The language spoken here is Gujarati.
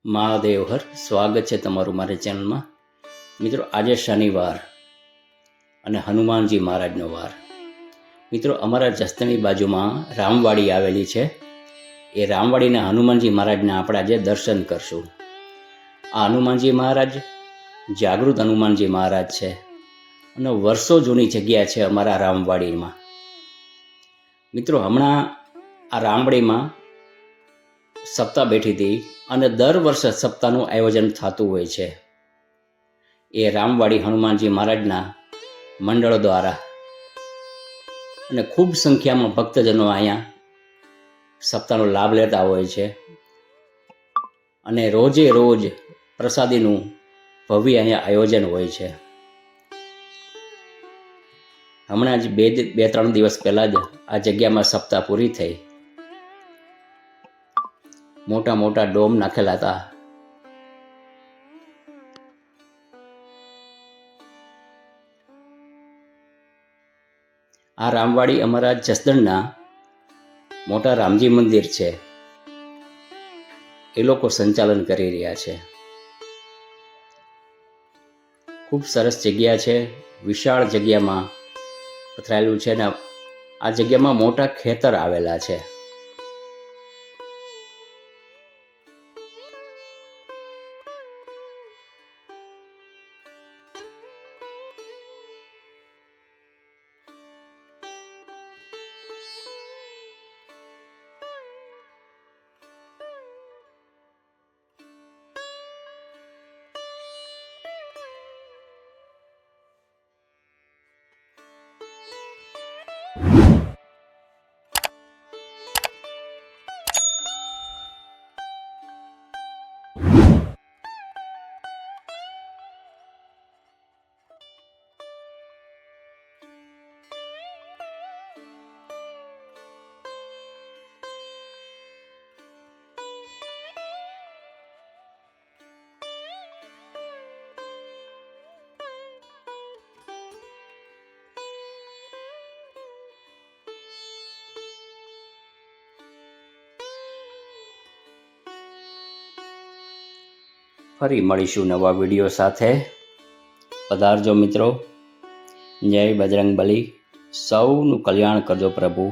મહાદેવ હર સ્વાગત છે તમારું મારી ચેનલમાં। મિત્રો, આજે શનિવાર અને હનુમાનજી મહારાજનો વાર। મિત્રો, અમારા જસદણની બાજુમાં રામવાડી આવેલી છે। એ રામવાડીના હનુમાનજી મહારાજના આપણે આજે દર્શન કરશું। આ હનુમાનજી મહારાજ જાગૃત હનુમાનજી મહારાજ છે અને વર્ષો જૂની જગ્યા છે અમારા રામવાડીમાં। મિત્રો, હમણાં આ રામવાડીમાં સપ્તાહ બેઠી હતી અને દર વર્ષે સપ્તાહનું આયોજન થતું હોય છે એ રામવાડી હનુમાનજી મહારાજના મંડળ દ્વારા, અને ખૂબ સંખ્યામાં ભક્તજનો અહીંયા સપ્તાહનો લાભ લેતા હોય છે અને રોજે રોજ પ્રસાદીનું ભવ્ય અહીંયા આયોજન હોય છે। હમણાં જ બે ત્રણ દિવસ પહેલાં જ આ જગ્યામાં સપ્તાહ પૂરી થઈ। મોટા મોટા ડોમ નાખેલા હતા। આ રામવાડી અમારા જસદણના મોટા રામજી મંદિર છે, એ લોકો સંચાલન કરી રહ્યા છે। ખૂબ સરસ જગ્યા છે, વિશાળ જગ્યામાં પથરાયેલું છે ને આ જગ્યામાં મોટા ખેતર આવેલા છે। ફરી મળીશું નવા વિડીયો સાથે। પધારજો મિત્રો। જય બજરંગબલી। સૌનું કલ્યાણ કરજો પ્રભુ।